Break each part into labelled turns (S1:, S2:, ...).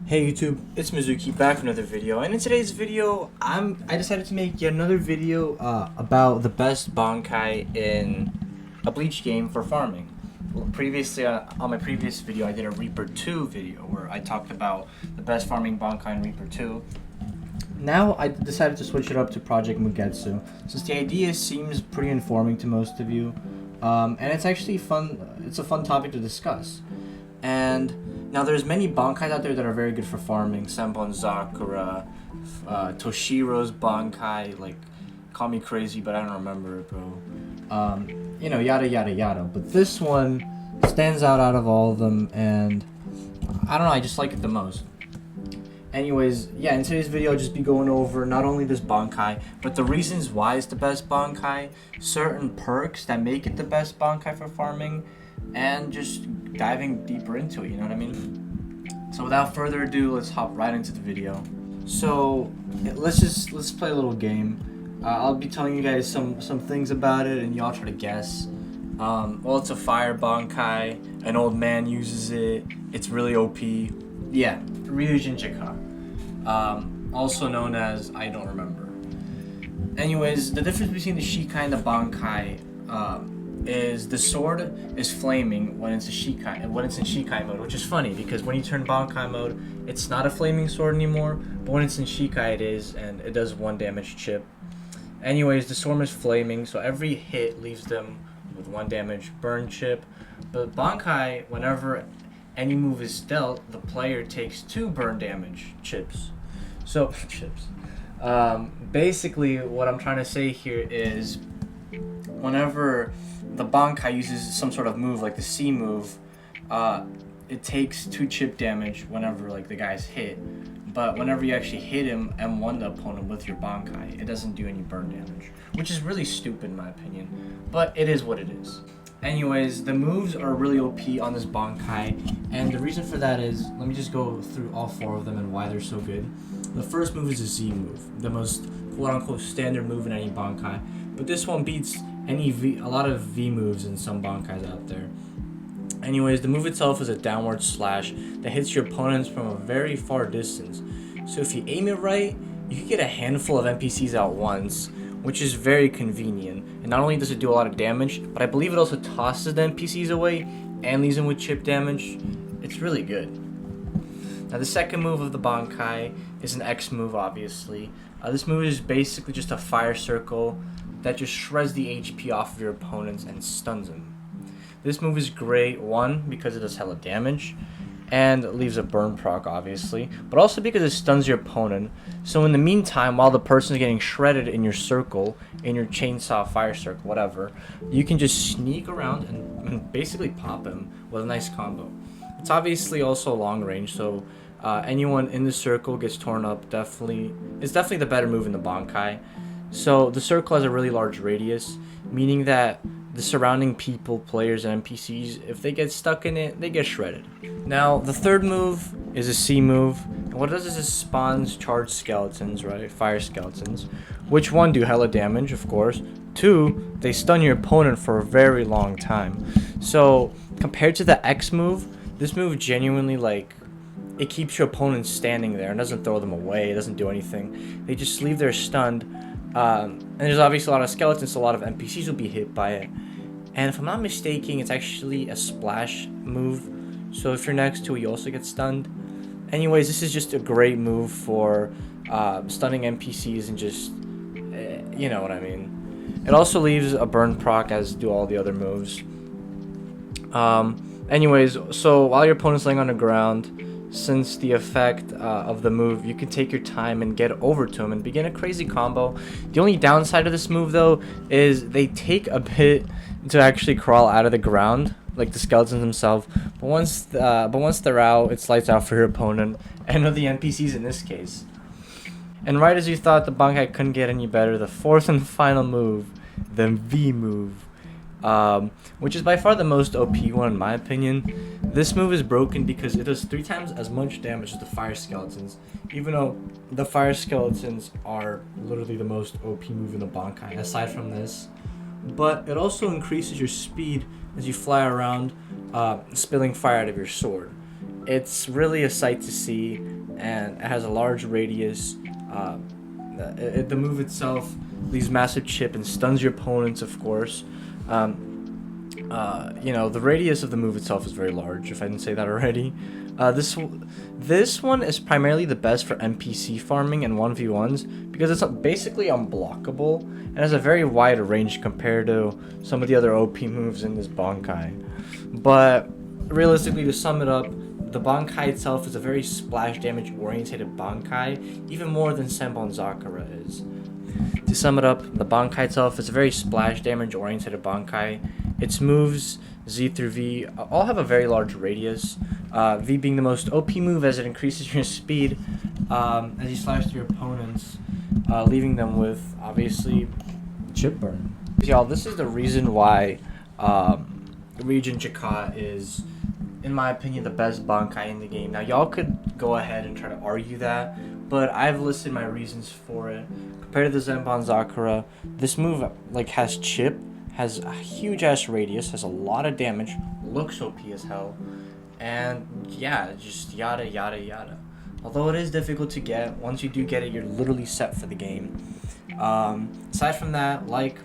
S1: Hey YouTube, it's Mizuki back with another video, and in today's video, I decided to make yet another video about the best Bankai in a Bleach game for farming. Well, previously, on my previous video, I did a Reaper 2 video where I talked about the best farming Bankai in Reaper 2. Now I decided to switch it up to Project Mugetsu, since the idea seems pretty informing to most of you, and it's actually fun. It's a fun topic to discuss, and now there's many Bankais out there that are very good for farming. Senbon Zakura, Toshiro's Bankai, like, call me crazy, but I don't remember it, bro. Yada yada yada. But this one stands out of all of them, and I don't know, I just like it the most. Anyways, yeah, in today's video I'll just be going over not only this Bankai, but the reasons why it's the best Bankai, certain perks that make it the best Bankai for farming, and just diving deeper into it, you know what I mean? So without further ado, let's hop right into the video. So let's play a little game. I'll be telling you guys some things about it, and y'all try to guess. Well, it's a fire Bankai. An old man uses it. It's really OP. Yeah, Ryujin Chika. Also known as I don't remember. Anyways, the difference between the Shikai and the Bankai is the sword is flaming when it's in Shikai mode, which is funny because when you turn Bankai mode, it's not a flaming sword anymore, but when it's in Shikai it is, and it does 1 damage chip. Anyways, the sword is flaming, so every hit leaves them with 1 damage burn chip. But Bankai, whenever any move is dealt, the player takes 2 burn damage chips. So basically what I'm trying to say here is whenever the Bankai uses some sort of move, like the C move, it takes 2 chip damage whenever like the guy's hit. But whenever you actually hit him M1 the opponent with your Bankai, it doesn't do any burn damage, which is really stupid in my opinion, but it is what it is. Anyways, the moves are really OP on this Bankai, and the reason for that is, let me just go through all 4 of them and why they're so good. The first move is a Z move, the most quote-unquote standard move in any Bankai, but this one beats a lot of V moves in some Bankais out there. Anyways, the move itself is a downward slash that hits your opponents from a very far distance. So if you aim it right, you can get a handful of NPCs at once, which is very convenient. And not only does it do a lot of damage, but I believe it also tosses the NPCs away and leaves them with chip damage. It's really good. Now the second move of the Bankai is an X move, obviously. This move is basically just a fire circle that just shreds the HP off of your opponents and stuns them. This move is great, 1, because it does hella damage, and leaves a burn proc, obviously, but also because it stuns your opponent. So in the meantime, while the person is getting shredded in your circle, in your chainsaw fire circle, whatever, you can just sneak around and basically pop him with a nice combo. It's obviously also long range, so anyone in the circle gets torn up. It's definitely the better move in the Bankai. So the circle has a really large radius, meaning that the surrounding people, players, and NPCs, if they get stuck in it, they get shredded. Now, the third move is a C move, and what it does is it spawns charged skeletons, right? Fire skeletons, which 1, do hella damage, of course. 2, they stun your opponent for a very long time. So, compared to the X move, this move genuinely, like, it keeps your opponent standing there and doesn't throw them away, it doesn't do anything. They just leave there stunned. And there's obviously a lot of skeletons, so a lot of NPCs will be hit by it. And if I'm not mistaken, it's actually a splash move, so if you're next to it, you also get stunned. Anyways, this is just a great move for stunning NPCs and just, you know what I mean. It also leaves a burn proc, as do all the other moves. Anyways, so while your opponent's laying on the ground, since the effect of the move, you can take your time and get over to him and begin a crazy combo. The only downside of this move, though, is they take a bit to actually crawl out of the ground, like the skeletons themselves. But once they're out, it's lights out for your opponent and of the NPCs in this case. And right as you thought the Bankai couldn't get any better, the fourth and final move, the V move, which is by far the most OP one in my opinion. This move is broken because it does 3 times as much damage as the fire skeletons, even though the fire skeletons are literally the most OP move in the Bankai aside from this. But it also increases your speed as you fly around, spilling fire out of your sword. It's really a sight to see, and it has a large radius. The move itself leaves massive chip and stuns your opponents, of course. The radius of the move itself is very large, if I didn't say that already. This one is primarily the best for NPC farming and 1v1s because it's basically unblockable and has a very wide range compared to some of the other OP moves in this Bankai. But realistically, to sum it up, the Bankai itself is a very splash damage oriented Bankai, even more than Senbon Zakura is. To sum it up, the Bankai itself is a very splash damage oriented Bankai. Its moves, Z through V, all have a very large radius. V being the most OP move as it increases your speed as you slash through your opponents, leaving them with, obviously, chip burn. Y'all, this is the reason why Region Chika is, in my opinion, the best Bankai in the game. Now, y'all could go ahead and try to argue that, but I've listed my reasons for it. Compared to the Senbon Zakura, this move has chip, has a huge ass radius, has a lot of damage, looks OP as hell, and yeah, just yada yada yada. Although it is difficult to get, once you do get it, you're literally set for the game. Aside from that, like,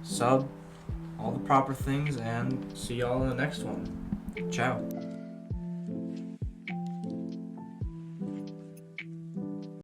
S1: sub, all the proper things, and see y'all in the next one. Ciao.